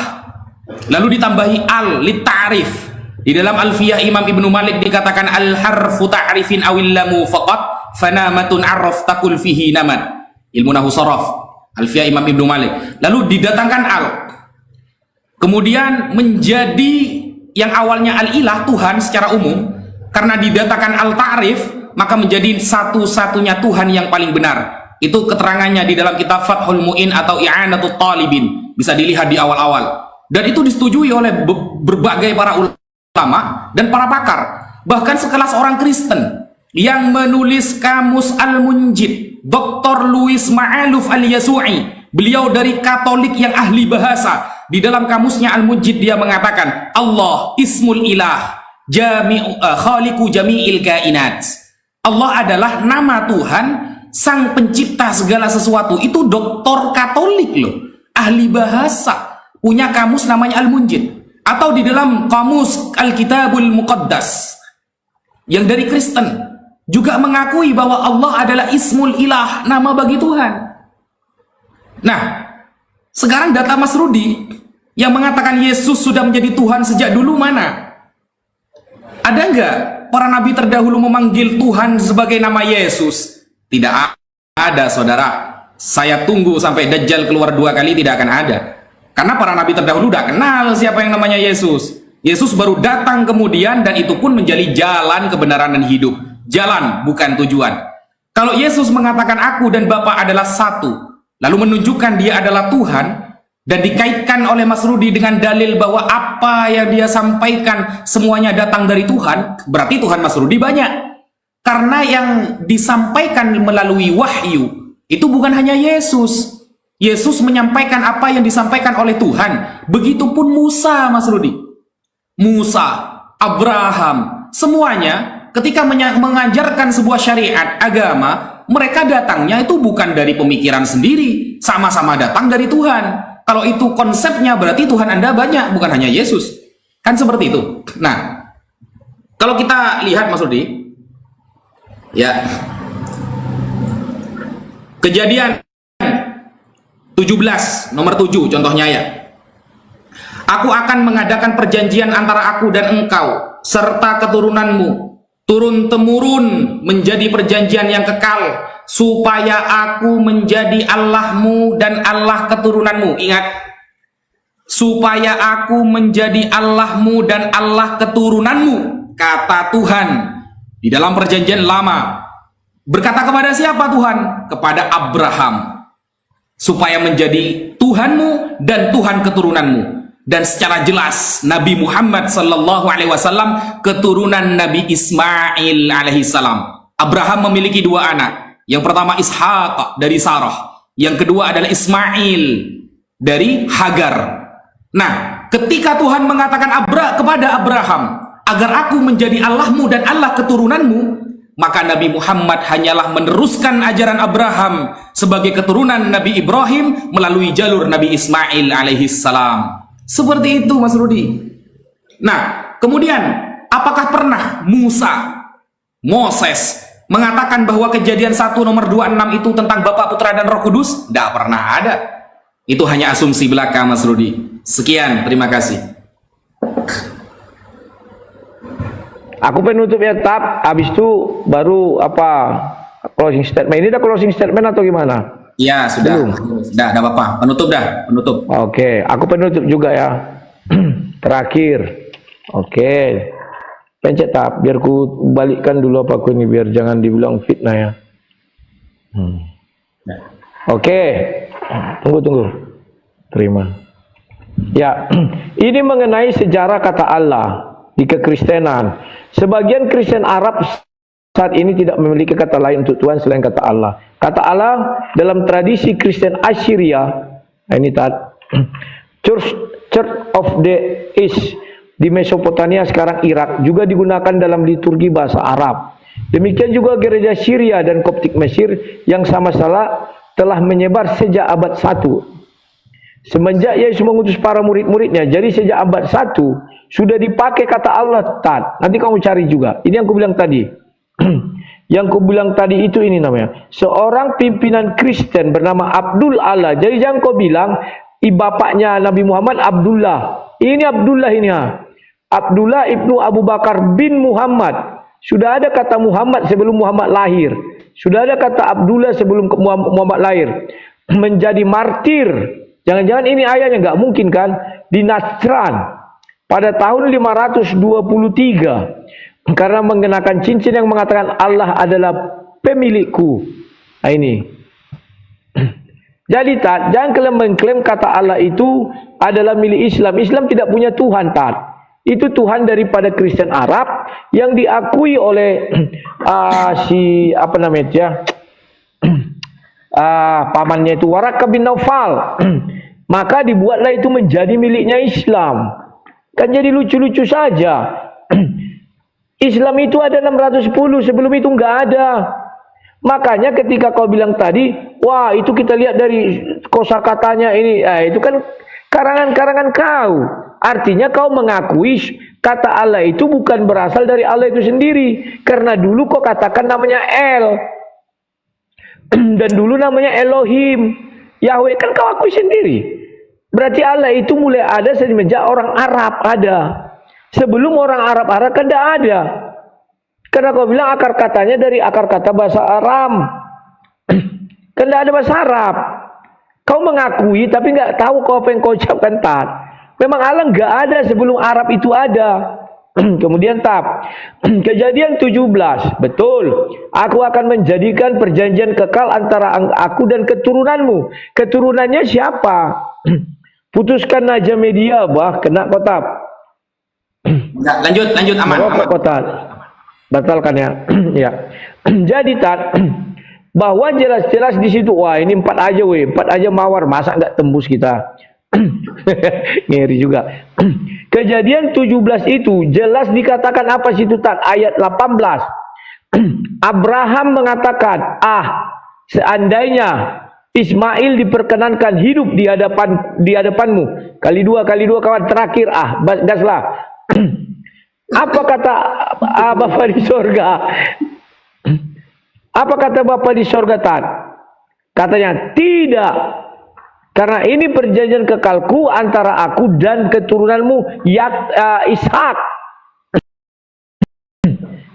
Speaker 2: lalu ditambahi al, litarif. Di dalam Alfiyah Imam Ibnu Malik dikatakan al-harfu ta'rifin awillamu faqat fanamatun arraf takul fihi namat. Ilmu nahu sorof, Alfiyah Imam Ibnu Malik. Lalu didatangkan al, kemudian menjadi yang awalnya al-ilah, Tuhan secara umum. Karena didatangkan al-ta'rif, maka menjadi satu-satunya Tuhan yang paling benar. Itu keterangannya di dalam kitab Fathul Mu'in atau I'anatut Talibin, bisa dilihat di awal-awal. Dan itu disetujui oleh berbagai para ulama dan para pakar. Bahkan sekelas orang Kristen yang menulis kamus Al-Munjid, Dr. Louis Ma'aluf Al-Yasu'i, beliau dari Katolik yang ahli bahasa. Di dalam kamusnya Al-Munjid dia mengatakan Allah ismul ilah khaliqu jami'il kainat. Allah adalah nama Tuhan, sang pencipta segala sesuatu. Itu doktor Katolik loh, ahli bahasa, punya kamus namanya Al-Munjid. Atau di dalam kamus Al-Kitabul Muqaddas yang dari Kristen juga mengakui bahwa Allah adalah ismul ilah, nama bagi Tuhan. Nah, sekarang data Mas Rudi yang mengatakan Yesus sudah menjadi Tuhan sejak dulu mana? Ada enggak para nabi terdahulu memanggil Tuhan sebagai nama Yesus? Tidak ada, saudara. Saya tunggu sampai Dajjal keluar 2 kali, tidak akan ada. Karena para nabi terdahulu udah kenal siapa yang namanya Yesus. Yesus baru datang kemudian, dan itu pun menjadi jalan kebenaran dan hidup. Jalan, bukan tujuan. Kalau Yesus mengatakan aku dan Bapa adalah satu, lalu menunjukkan dia adalah Tuhan, dan dikaitkan oleh Mas Rudi dengan dalil bahwa apa yang dia sampaikan semuanya datang dari Tuhan, berarti Tuhan Mas Rudi banyak. Karena yang disampaikan melalui wahyu itu bukan hanya Yesus. Yesus menyampaikan apa yang disampaikan oleh Tuhan. Begitupun Musa, Mas Rudi. Musa, Abraham, semuanya ketika mengajarkan sebuah syariat agama, mereka datangnya itu bukan dari pemikiran sendiri, sama-sama datang dari Tuhan. Kalau itu konsepnya, berarti Tuhan Anda banyak, bukan hanya Yesus. Kan seperti itu. Nah, kalau kita lihat Mas Rudi, ya, Kejadian 17, nomor 7, contohnya ya. Aku akan mengadakan perjanjian antara aku dan engkau, serta keturunanmu, turun-temurun menjadi perjanjian yang kekal, supaya aku menjadi Allahmu dan Allah keturunanmu. Ingat, supaya aku menjadi Allahmu dan Allah keturunanmu, kata Tuhan di dalam perjanjian lama. Berkata kepada siapa Tuhan? Kepada Abraham. supaya menjadi Tuhanmu dan Tuhan keturunanmu. Dan secara jelas Nabi Muhammad sallallahu alaihi wasallam keturunan Nabi Ismail alaihi salam. Abraham memiliki dua anak. Yang pertama Ishaq dari Sarah, yang kedua adalah Ismail dari Hagar. Nah, ketika Tuhan mengatakan kepada Abraham, agar aku menjadi Allahmu dan Allah keturunanmu, maka Nabi Muhammad hanyalah meneruskan ajaran Abraham sebagai keturunan Nabi Ibrahim melalui jalur Nabi Ismail alaihi salam. Seperti itu, Mas Rudi. Nah, kemudian apakah pernah Moses mengatakan bahwa Kejadian 1 nomor 26 itu tentang Bapa, Putra, dan Roh Kudus? Tidak pernah ada. Itu hanya asumsi belaka, Mas Rudi. Sekian, terima kasih.
Speaker 1: Aku penutup ya, habis itu baru apa closing statement. Ini udah closing statement atau gimana?
Speaker 2: Ya, sudah. Sudah, ada apa-apa. Penutup dah, penutup.
Speaker 1: Oke, aku penutup juga ya. Terakhir. Oke. Pencet tab, biar ku balikkan dulu apa aku ini, biar jangan dibilang fitnah ya. Oke. Tunggu. Terima. Ya, ini mengenai sejarah kata Allah di kekristenan. Sebagian Kristen Arab saat ini tidak memiliki kata lain untuk Tuhan selain kata Allah. Kata Allah dalam tradisi Kristen Assyria, ini Church of the East di Mesopotamia sekarang Irak juga digunakan dalam liturgi bahasa Arab. Demikian juga gereja Syria dan Koptik Mesir yang sama-sama telah menyebar sejak abad 1. Semenjak Yesus mengutus para murid-muridnya, jadi sejak abad 1 sudah dipakai kata Allah. Nanti kamu cari juga. Ini yang aku bilang tadi. Yang ku bilang tadi itu ini namanya seorang pimpinan Kristen bernama Abdul Allah. Jadi jangan kau bilang bapaknya Nabi Muhammad Abdullah. Ini Abdullah ini ha. Abdullah ibnu Abu Bakar bin Muhammad. Sudah ada kata Muhammad sebelum Muhammad lahir. Sudah ada kata Abdullah sebelum Muhammad lahir. Menjadi martir. Jangan-jangan ini ayatnya nggak mungkin kan? Di Nasran pada tahun 523. Karena mengenakan cincin yang mengatakan Allah adalah pemilikku. Nah ini. Jadi jangan kalian mengklaim kata Allah itu adalah milik Islam. Islam tidak punya Tuhan, Itu Tuhan daripada Kristen Arab yang diakui oleh pamannya itu Waraqah bin Naufal. Maka dibuatlah itu menjadi miliknya Islam. Kan jadi lucu-lucu saja. Islam itu ada 610, sebelum itu enggak ada. Makanya ketika kau bilang tadi, wah itu kita lihat dari kosakatanya ini, itu kan karangan-karangan kau. Artinya kau mengakui kata Allah itu bukan berasal dari Allah itu sendiri. Karena dulu kau katakan namanya El. Dan dulu namanya Elohim. Yahweh kan kau akui sendiri. Berarti Allah itu mulai ada semenjak orang Arab ada. Sebelum orang Arab kan tidak ada. Karena kau bilang akar katanya dari akar kata bahasa Aram. Kan tidak ada bahasa Arab. Kau mengakui tapi nggak tahu kau apa yang kau ucapkan Memang Allah nggak ada sebelum Arab itu ada. Kemudian Kejadian 17. Betul. Aku akan menjadikan perjanjian kekal antara aku dan keturunanmu. Keturunannya siapa? Putuskan aja media, kena kota.
Speaker 2: Lanjut aman.
Speaker 1: Kota. Batalkan ya. Ya. Jadi bahwa jelas-jelas di situ, wah ini 4 aja mawar, masa nggak tembus kita. Ngeri juga. Kejadian 17 itu jelas dikatakan apa situ ayat 18. Abraham mengatakan, seandainya Ismail diperkenankan hidup di hadapanmu. Kali dua kawan terakhir, gaslah. Apa kata Bapa di sorga? Apa kata Bapa di sorga Katanya tidak. Karena ini perjanjian kekalku antara aku dan keturunanmu Ishak.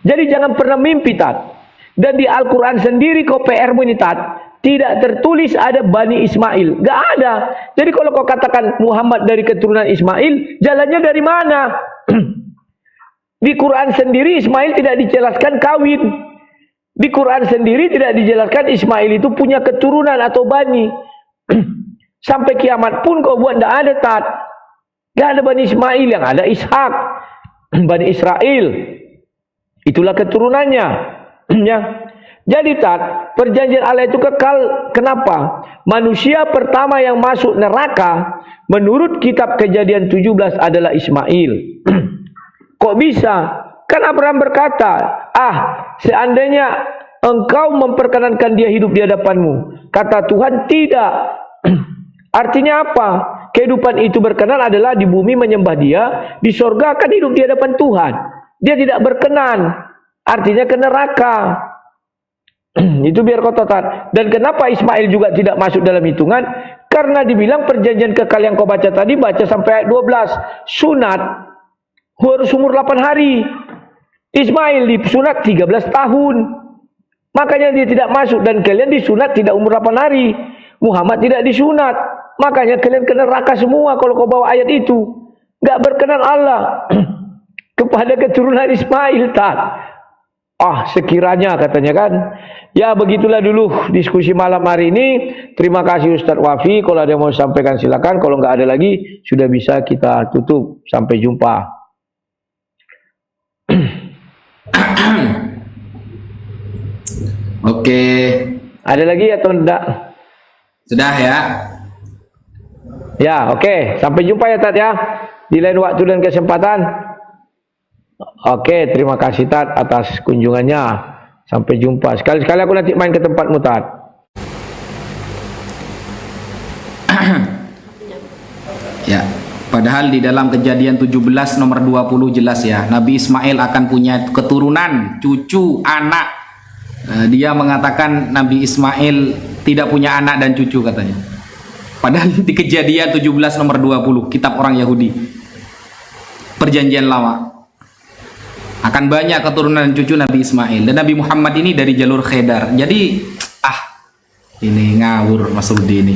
Speaker 1: Jadi jangan pernah mimpi Dan di Al-Quran sendiri kau PR-mu ini tidak tertulis ada Bani Ismail. Gak ada. Jadi kalau kau katakan Muhammad dari keturunan Ismail, jalannya dari mana? Di Quran sendiri Ismail tidak dijelaskan kawin. Di Quran sendiri tidak dijelaskan Ismail itu punya keturunan atau bani. Sampai kiamat pun kau buat tidak ada tat. Tidak ada Bani Ismail, yang ada Ishak, Bani Israel. Itulah keturunannya. Ya. Jadi tat, perjanjian Allah itu kekal. Kenapa? Manusia pertama yang masuk neraka menurut kitab Kejadian 17 adalah Ismail. Kok bisa? Kan Abraham berkata, seandainya engkau memperkenankan dia hidup di hadapanmu. Kata Tuhan, tidak. Artinya apa? Kehidupan itu berkenan adalah di bumi menyembah dia, di sorga akan hidup di hadapan Tuhan. Dia tidak berkenan, artinya ke neraka. Itu biar kau tahu. Dan kenapa Ismail juga tidak masuk dalam hitungan? Karena dibilang perjanjian kekal yang kau baca tadi, baca sampai ayat 12. Sunat harus umur 8 hari. Ismail disunat 13 tahun. Makanya dia tidak masuk. Dan kalian disunat tidak umur 8 hari. Muhammad tidak disunat. Makanya kalian kena neraka semua kalau kau bawa ayat itu. Gak berkenan Allah kepada keturunan Ismail tak. Sekiranya katanya kan. Ya begitulah dulu diskusi malam hari ini. Terima kasih Ustadz Wafi. Kalau ada yang mau sampaikan silakan. Kalau nggak ada lagi sudah bisa kita tutup. Sampai jumpa.
Speaker 2: Oke.
Speaker 1: Ada lagi atau enggak?
Speaker 2: Sudah ya.
Speaker 1: Ya oke. Sampai jumpa ya Tat ya. Di lain waktu dan kesempatan. Oke, terima kasih Tat atas kunjungannya. Sampai jumpa. Sekali-sekali aku nanti main ke tempatmu Tat.
Speaker 2: Ya, padahal di dalam Kejadian 17 nomor 20 jelas ya, Nabi Ismail akan punya keturunan, cucu, anak. Dia mengatakan Nabi Ismail tidak punya anak dan cucu katanya. Padahal di Kejadian 17 nomor 20, kitab orang Yahudi, Perjanjian Lama, akan banyak keturunan dan cucu Nabi Ismail. Dan Nabi Muhammad ini dari jalur Khedar. Jadi ini ngawur Mas Rudi ini.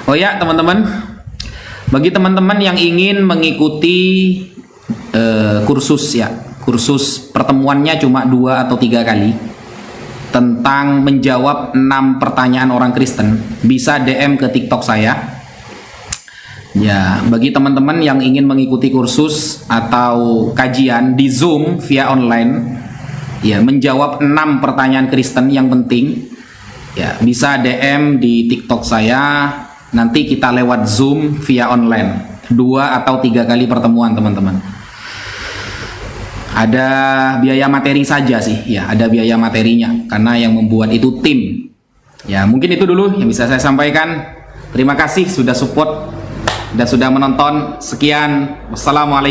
Speaker 2: Oh ya teman-teman, bagi teman-teman yang ingin mengikuti kursus ya, kursus pertemuannya cuma 2 atau 3 kali tentang menjawab 6 pertanyaan orang Kristen, bisa DM ke TikTok saya. Ya, bagi teman-teman yang ingin mengikuti kursus atau kajian di Zoom via online, ya menjawab 6 pertanyaan Kristen yang penting, ya bisa DM di TikTok saya. Nanti kita lewat Zoom via online 2 atau 3 kali pertemuan teman-teman. Ada biaya materi saja sih, ya ada biaya materinya karena yang membuat itu tim. Ya mungkin itu dulu yang bisa saya sampaikan. Terima kasih sudah support dan sudah menonton. Sekian, wassalamualaikum.